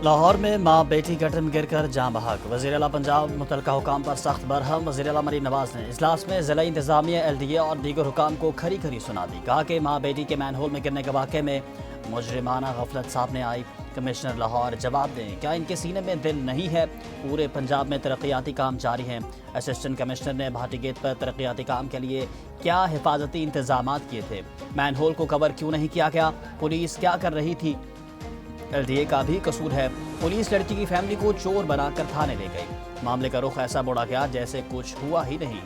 لاہور میں ماں بیٹی گٹر میں گر کر جاں بحق، وزیر اعلیٰ پنجاب متعلقہ حکام پر سخت برہم۔ وزیر اعلیٰ مریم نواز نے اجلاس میں ضلعی انتظامیہ، LDA اور دیگر حکام کو کھری کھری سنا دی۔ کہا کہ ماں بیٹی کے مین ہول میں گرنے کے واقعے میں مجرمانہ غفلت سامنے آئی۔ کمشنر لاہور جواب دیں، کیا ان کے سینے میں دل نہیں ہے؟ پورے پنجاب میں ترقیاتی کام جاری ہیں۔ اسسٹنٹ کمشنر نے بھاٹی گیٹ پر ترقیاتی کام کے لیے کیا حفاظتی انتظامات کیے تھے؟ مین ہول کو کور کیوں نہیں کیا گیا؟ پولیس کیا کر رہی تھی؟ LDA کا بھی قصور ہے۔ پولیس لڑکی کی فیملی کو چور بنا کر تھانے لے گئی۔ معاملے کا رخ ایسا موڑا گیا جیسے کچھ ہوا ہی نہیں۔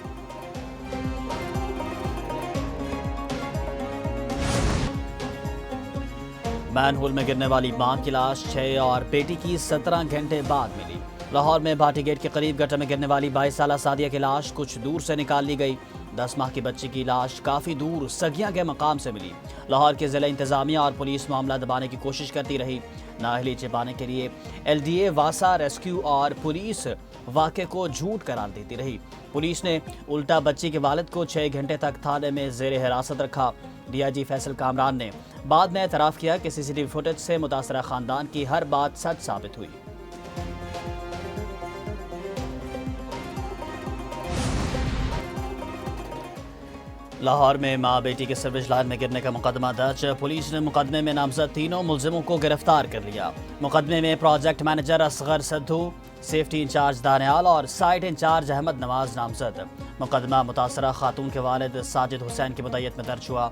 مین ہول میں گرنے والی ماں کی لاش 6 اور بیٹی کی 17 گھنٹے بعد ملی۔ لاہور میں بھاٹی گیٹ کے قریب گٹر میں گرنے والی 22 سالہ سعدیہ کی لاش کچھ دور سے نکال لی گئی۔ 10 ماہ کی بچی کی لاش کافی دور سگیاں کے مقام سے ملی۔ لاہور کے ضلع انتظامیہ اور پولیس معاملہ دبانے کی کوشش کرتی رہی۔ نااہلی چھپانے کے لیے LDA، واسا ریسکیو اور پولیس واقعے کو جھوٹ قرار دیتی رہی۔ پولیس نے الٹا بچی کے والد کو 6 گھنٹے تک تھانے میں زیر حراست رکھا۔ DIG فیصل کامران نے بعد میں اعتراف کیا کہ CCTV فوٹیج سے متاثرہ خاندان کی ہر بات سچ ثابت ہوئی۔ لاہور میں ماں بیٹی کے سروج لائن میں گرنے کا مقدمہ درج۔ پولیس نے مقدمے میں نامزد تینوں ملزموں کو گرفتار کر لیا۔ مقدمے میں project manager Asghar Sidhu, safety incharge Danial اور سائٹ انچارج احمد نواز نامزد۔ مقدمہ متاثرہ خاتون کے والد ساجد حسین کی مدعیت میں درج ہوا۔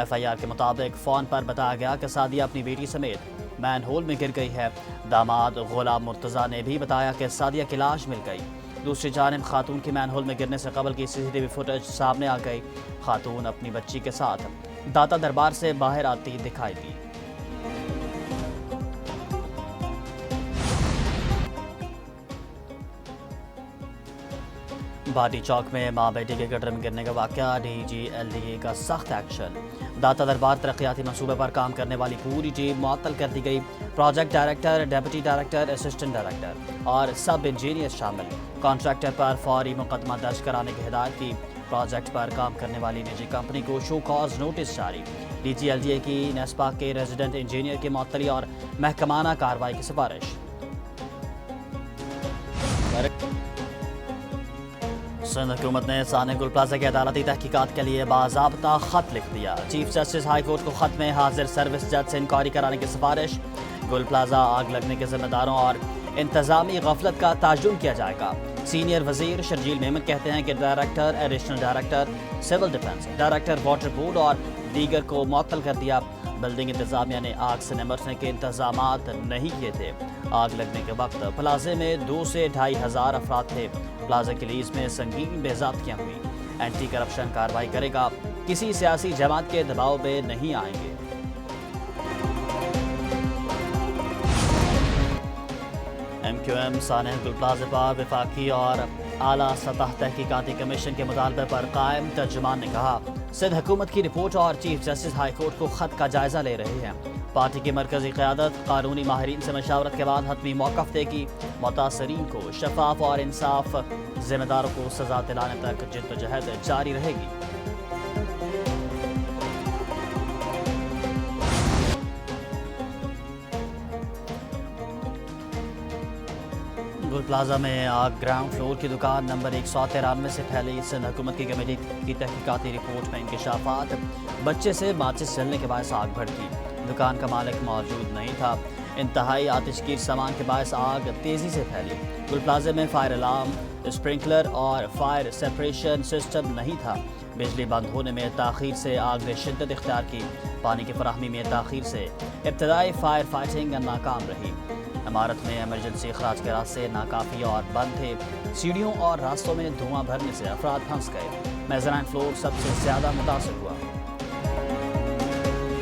FIR کے مطابق فون پر بتایا گیا کہ سعدیہ اپنی بیٹی سمیت مین ہول میں گر گئی ہے۔ داماد غلام مرتضیٰ نے بھی بتایا کہ سعدیہ کی لاش مل گئی۔ دوسری جانب خاتون کی مین ہول میں گرنے سے قبل کی CCTV فوٹیج سامنے آ گئی۔ خاتون اپنی بچی کے ساتھ داتا دربار سے باہر آتی دکھائی دی۔ بھاٹی چوک میں ماں بیٹی کے گٹر میں گرنے کا واقعہ، DG LDA کا سخت ایکشن۔ داتا دربار ترقیاتی منصوبے پر کام کرنے والی پوری ٹیم معطل کر دی گئی۔ Project director, deputy director, assistant director اور سب انجینئر شامل۔ کانٹریکٹر پر فوری مقدمہ درج کرانے کی ہدایت کی۔ پروجیکٹ پر کام کرنے والی نجی کمپنی کو شو کاز نوٹس جاری۔ DG LDA کی نیسپا کے ریزیڈنٹ انجینئر کی معطلی اور محکمانہ کارروائی کی سفارش۔ سندھ حکومت نے ثانیہ گل پلازا کی عدالتی تحقیقات کے لیے باضابطہ خط لکھ دیا۔ چیف جسٹس ہائی کورٹ کو خط میں حاضر سروس جج سے انکوائری کرانے کی سفارش۔ گل پلازا آگ لگنے کے ذمہ داروں اور انتظامی غفلت کا تعین کیا جائے گا۔ سینئر وزیر شرجیل میمن کہتے ہیں کہ director, additional director civil defence, director water board اور دیگر کو معطل کر دیا۔ بلڈنگ انتظامیہ نے آگ سے نمٹنے کے انتظامات نہیں کیے تھے۔ آگ لگنے کے وقت پلازے میں 2 سے 2.5 ہزار افراد تھے۔ پلازے کی لیز میں سنگین بے ضابطگیاں ہوئی۔ اینٹی کرپشن کارروائی کرے گا، کسی سیاسی جماعت کے دباؤ میں نہیں آئیں گے۔ MQM ثانیہ گل پلازے پر وفاقی اور اعلیٰ سطح تحقیقاتی کمیشن کے مطالبے پر قائم۔ ترجمان نے کہا، سندھ حکومت کی رپورٹ اور چیف جسٹس ہائی کورٹ کو خط کا جائزہ لے رہے ہیں۔ پارٹی کی مرکزی قیادت قانونی ماہرین سے مشاورت کے بعد حتمی موقف دے گی۔ متاثرین کو شفاف اور انصاف، ذمہ داروں کو سزا دلانے تک جدوجہد جاری رہے گی۔ گل پلازا میں آگ گراؤنڈ فلور کی دکان نمبر 193 سے پھیلی۔ سندھ حکومت کی کمیٹی کی تحقیقاتی رپورٹ میں انکشافات، بچے سے ماچس جلنے کے باعث آگ بھڑکی۔ دکان کا مالک موجود نہیں تھا۔ انتہائی آتشگیر سامان کے باعث آگ تیزی سے پھیلی۔ گل پلازے میں فائر الارم، اسپرنکلر اور فائر سیپریشن سسٹم نہیں تھا۔ بجلی بند ہونے میں تاخیر سے آگ نے شدت اختیار کی۔ پانی کی فراہمی میں تاخیر سے ابتدائی فائر فائٹنگ ناکام رہی۔ عمارت میں ایمرجنسی اخراج کے راستے ناکافی اور بند تھے۔ سیڑھیوں اور راستوں میں دھواں بھرنے سے افراد پھنس گئے۔ میزرائن فلور سب سے زیادہ متاثر ہوا۔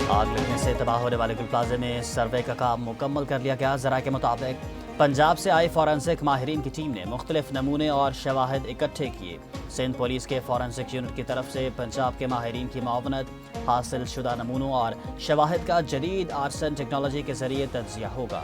آگ لگنے سے تباہ ہونے والے گل پلازے میں سروے کا کام مکمل کر لیا گیا۔ ذرائع کے مطابق پنجاب سے آئی فورنسک ماہرین کی ٹیم نے مختلف نمونے اور شواہد اکٹھے کیے۔ سندھ پولیس کے فورنسک یونٹ کی طرف سے پنجاب کے ماہرین کی معاونت، حاصل شدہ نمونوں اور شواہد کا جدید آرسن ٹیکنالوجی کے ذریعے تجزیہ ہوگا۔